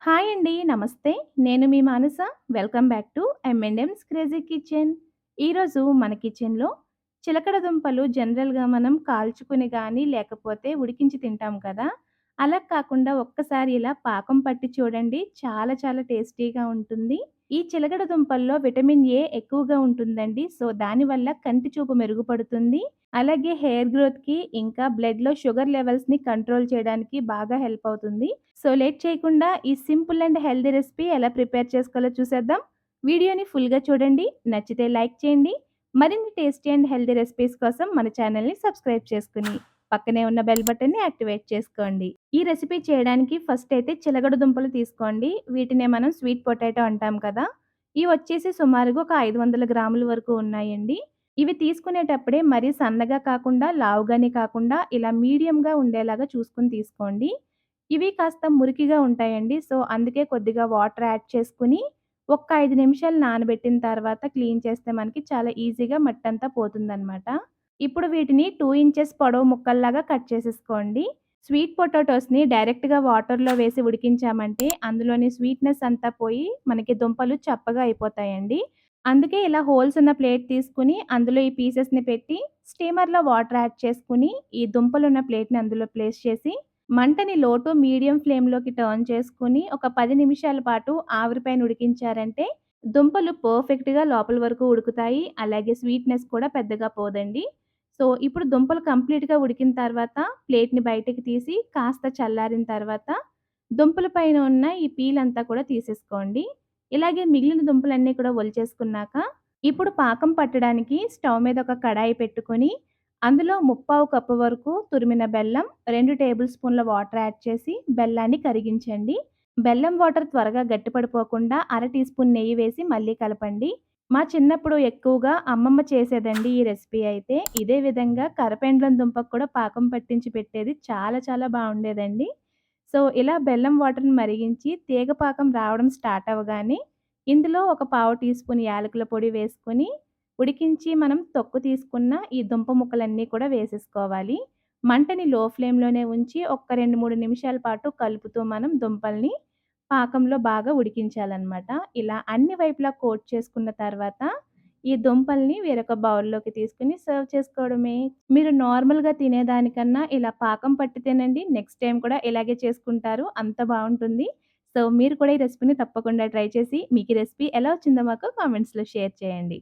Hi అండి. నమస్తే. నేను మీ Manasa. Welcome back to M&M's crazy kitchen. ఈరోజు మన కిచెన్‌లో చిలకడ దుంపలు జనరల్‌గా మనం కాల్చుకొని గానీ, లేకపోతే ఉడికించి తింటాం కదా! అలా కాకుండా ఒక్కసారి ఇలా పాకం పట్టి చూడండి. చాలా చాలా టేస్టీగా ఉంటుంది. ఈ చిలకడ దుంపల్లో విటమిన్ ఏ ఎక్కువగా ఉంటుందండి. సో, దానివల్ల కంటి చూపు మెరుగుపడుతుంది. అలాగే హెయిర్ గ్రోత్‌కి, ఇంకా బ్లడ్‌లో షుగర్ లెవెల్స్‌ని కంట్రోల్ చేయడానికి బాగా హెల్ప్ అవుతుంది. సో, లేట్ చేయకుండా ఈ సింపుల్ అండ్ హెల్తీ రెసిపీ ఎలా ప్రిపేర్ చేసుకోవాలో చూసేద్దాం. వీడియోని ఫుల్‌గా చూడండి. నచ్చితే లైక్ చేయండి. మరిన్ని టేస్టీ అండ్ హెల్తీ రెసిపీస్ కోసం మన ఛానల్‌ని సబ్స్క్రైబ్ చేసుకొని, పక్కనే ఉన్న బెల్ బటన్‌ని యాక్టివేట్ చేసుకోండి. ఈ రెసిపీ చేయడానికి ఫస్ట్ అయితే చిలకడ దుంపలు తీసుకోండి. వీటినే మనం స్వీట్ పొటాటో అంటాం కదా! ఇవి వచ్చేసి సుమారుగా ఒక 500 గ్రాముల వరకు ఉన్నాయండి. ఇవి తీసుకునేటప్పుడే మరీ సన్నగా కాకుండా, లావుగాని కాకుండా ఇలా మీడియంగా ఉండేలాగా చూసుకొని తీసుకోండి. ఇవి కాస్త మురికిగా ఉంటాయండి. సో, అందుకే కొద్దిగా వాటర్ యాడ్ చేసుకొని, ఒక్క 5 నిమిషాలు నానబెట్టిన తర్వాత క్లీన్ చేస్తే మనకి చాలా ఈజీగా మట్టంతా పోతుందనమాట. ఇప్పుడు వీటిని 2 ఇంచెస్ పొడవు ముక్కల్లాగా కట్ చేసేసుకోండి. స్వీట్ పొటాటోస్‌ని డైరెక్ట్‌గా వాటర్‌లో వేసి ఉడికించామంటే అందులోని స్వీట్‌నెస్ అంతా పోయి మనకి దుంపలు చప్పగా అయిపోతాయండి. అందుకే ఇలా హోల్స్ ఉన్న ప్లేట్ తీసుకొని అందులో ఈ పీసెస్‌ని పెట్టి స్టీమర్‌లో వాటర్ యాడ్ చేసుకొని, ఈ దుంపలున్న ప్లేట్‌ని అందులో ప్లేస్ చేసి మంటని లో టు మీడియం ఫ్లేమ్‌లోకి టర్న్ చేసుకొని, ఒక 10 నిమిషాల పాటు ఆవిరి పైన ఉడికించారంటే, దుంపలు పర్ఫెక్ట్‌గా లోపల వరకు ఉడుకుతాయి. అలాగే స్వీట్‌నెస్ కూడా పెద్దగా పోదండి. సో, ఇప్పుడు దుంపలు కంప్లీట్‌గా ఉడికిన తర్వాత ప్లేట్‌ని బయటకి తీసి కాస్త చల్లారిన తర్వాత, దుంపల పైన ఉన్న ఈ పీల్ అంతా కూడా తీసేసుకోండి. ఇలాగే మిగిలిన దుంపలన్నీ కూడా ఒలిచేసుకున్నాక, ఇప్పుడు పాకం పట్టడానికి స్టవ్ మీద ఒక కడాయి పెట్టుకొని అందులో ముప్పావు కప్పు వరకు తురిమిన బెల్లం, 2 టేబుల్ స్పూన్ల వాటర్ యాడ్ చేసి బెల్లాన్ని కరిగించండి. బెల్లం వాటర్ త్వరగా గట్టిపడిపోకుండా అర టీ స్పూన్ నెయ్యి వేసి మళ్ళీ కలపండి. మా చిన్నప్పుడు ఎక్కువగా అమ్మమ్మ చేసేదండి ఈ రెసిపీ అయితే. ఇదే విధంగా కరపెండలం దుంపకు కూడా పాకం పట్టించి పెట్టేది. చాలా చాలా బావుండేదండి. సో, ఇలా బెల్లం వాటర్‌ని మరిగించి తీగ పాకం రావడం స్టార్ట్ అవ్వగానే, ఇందులో ఒక పావు టీ స్పూన్ యాలకుల పొడి వేసుకొని ఉడికించి మనం తొక్కు తీసుకున్న ఈ దుంప ముక్కలన్నీ కూడా వేసేసుకోవాలి. మంటని లో ఫ్లేమ్‌లోనే ఉంచి ఒక్క 2, 3 నిమిషాల పాటు కలుపుతూ మనం దుంపల్ని పాకంలో బాగా ఉడికించాలనమాట. ఇలా అన్ని వైపులా కోట్ చేసుకున్న తర్వాత ఈ దుంపల్ని వేరొక బౌల్‌లోకి తీసుకొని సర్వ్ చేసుకోవడమే. మీరు నార్మల్‌గా తినేదానికన్నా ఇలా పాకం పట్టి తినండి. నెక్స్ట్ టైమ్ కూడా ఇలాగే చేసుకుంటారు. అంత బావుంటుంది. సో, మీరు కూడా ఈ రెసిపీని తప్పకుండా ట్రై చేసి మీకు ఈ రెసిపీ ఎలా వచ్చిందో మాకు కామెంట్స్‌లో షేర్ చేయండి.